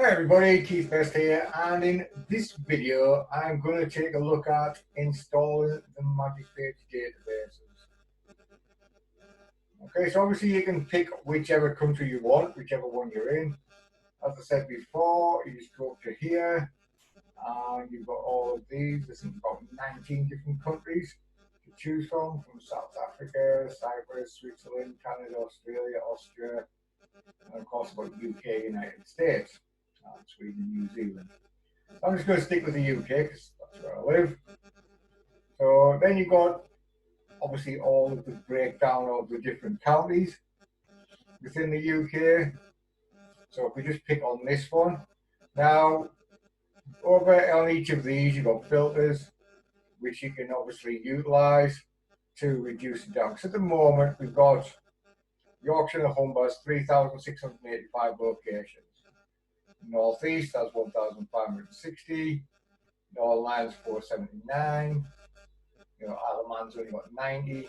Hi everybody, Keith Best here, and in this video I'm going to take a look at installing the Magic Page databases. Okay, so obviously you can pick whichever country you want, whichever one you're in. As I said before, you just go up to here and you've got all of these. There's about 19 different countries to choose from South Africa, Cyprus, Switzerland, Canada, Australia, Austria, and of course about UK, United States, Sweden, New Zealand. I'm just going to stick with the UK because that's where I live. So then you've got obviously all of the breakdown of the different counties within the UK. So if we just pick on this one, now over on each of these you've got filters which you can obviously utilize to reduce it down. So at the moment we've got Yorkshire and Humber's 3,685 locations. Northeast has 1,560. Northern Ireland's 479. Isle of Man's only got 90.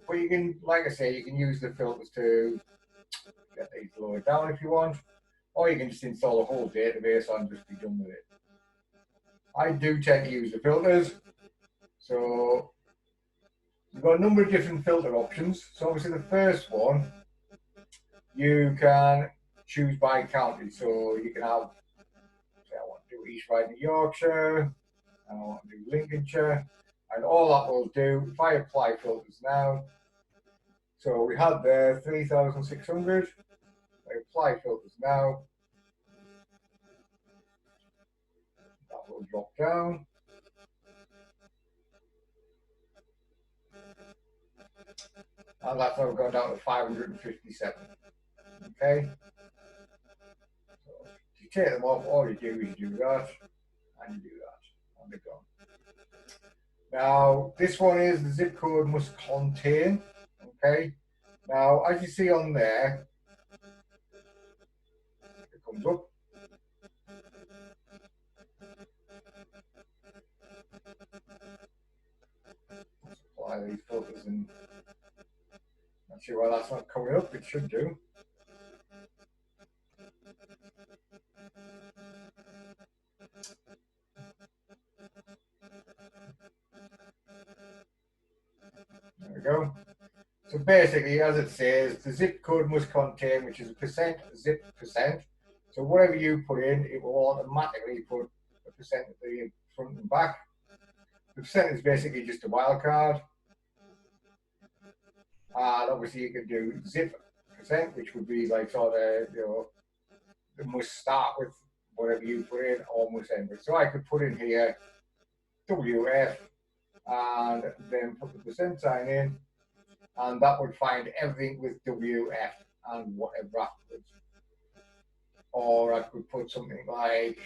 But you can, like I say, you can use the filters to get these lowered down if you want, or you can just install a whole database and just be done with it. I do tend to use the filters, so you've got a number of different filter options. So obviously the first one, you can choose by county. So you can have, say I want to do East Riding of Yorkshire, and I want to do Lincolnshire, and all that will do, if I apply filters now, so we had there 3,600, I apply filters now, that will drop down, and that's now gone down to 557, okay, so to take them off, all you do is you do that, and you do that, and they're gone. Now, this one is the zip code must contain, okay, now as you see on there, it comes up, let's apply these filters and not sure why that's not coming up, it should do. There we go. So basically, as it says, the zip code must contain, which is a percent zip percent. So whatever you put in, it will automatically put a percent at the front and back. The percent is basically just a wildcard. And obviously you can do zip percent, which would be like sort of, it must start with whatever you put in or must end with. So I could put in here WF and then put the percent sign in, and that would find everything with WF and whatever afterwards. Or I could put something like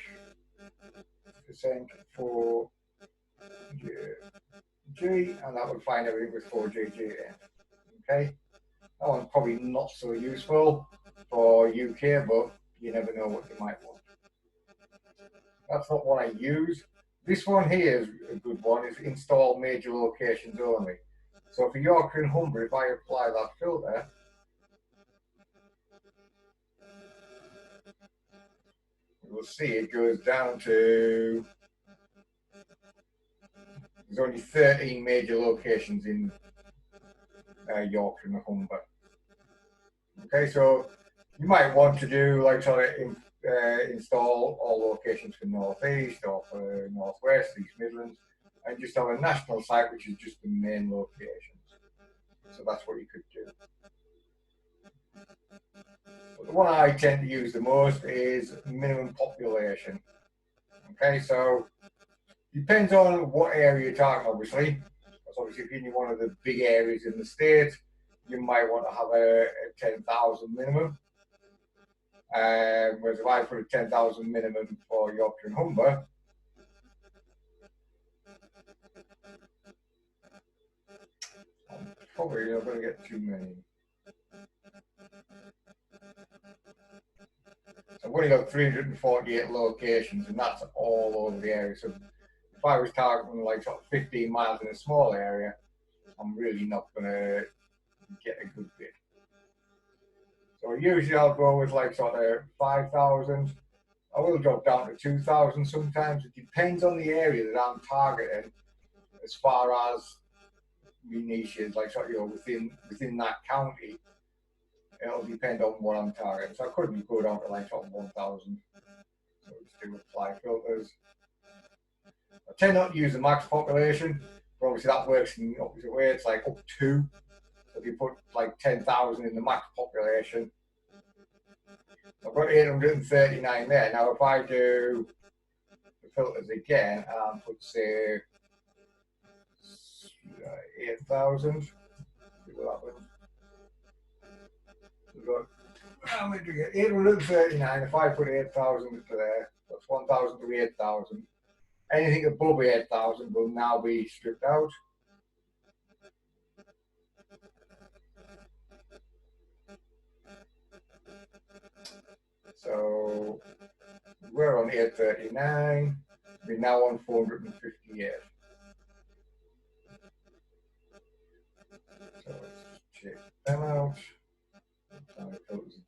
percent for G, and that would find everything with 4GGN. Okay, that one's probably not so useful for UK, but you never know what you might want. That's not what I use. This one here is a good one, is install major locations only. So for Yorkshire and Humber, if I apply that filter, you'll see it goes down to, there's only 13 major locations in Yorkshire and Humber. Okay, so you might want to do like sort of install all locations for North East or for North West, East Midlands, and just have a national site which is just the main locations. So that's what you could do. But the one I tend to use the most is minimum population. Okay, so depends on what area you're talking, obviously. Because obviously if you're in one of the big areas in the state, you might want to have a 10,000 minimum. Whereas if I put a 10,000 minimum for Yorkshire and Humber, I'm probably not going to get too many. So I've only got 348 locations, and that's all over the area. So if I was targeting like sort of 15 miles in a small area, I'm really not going to get a good bit. So usually I'll go with like sort of 5,000. I will drop down to 2,000 sometimes. It depends on the area that I'm targeting as far as my niches, like sort of, you know, within that county. It'll depend on what I'm targeting. So I could go down to like sort of 1,000. So just do apply filters. I tend not to use the max population, but obviously that works in the opposite way. It's like up to. So if you put like 10,000 in the max population, I've got 839 there. Now if I do the filters again and put say 8,000, see what happens. How many do we get? 839. If I put 8,000 into there, that's 1,000 to 8,000. Anything above 8,000 will now be stripped out. So we're on 839. We're now on 458. So let's check them out.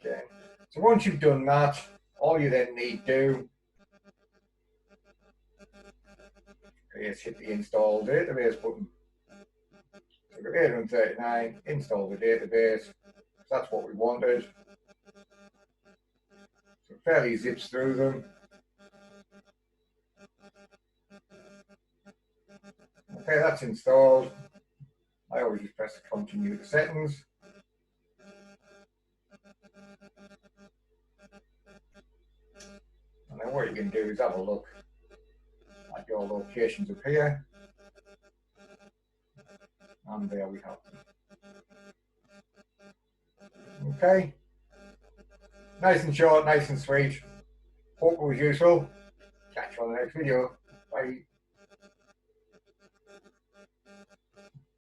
Again. So once you've done that, all you then need to do is hit the install database button. So we've got 839, install the database. That's what we wanted. So fairly zips through them. Okay, that's installed. I always just press continue the settings. And then what you can do is have a look at your locations up here. And there we have them. Okay. Nice and short, nice and sweet. Hope it was useful. Catch you on the next video. Bye.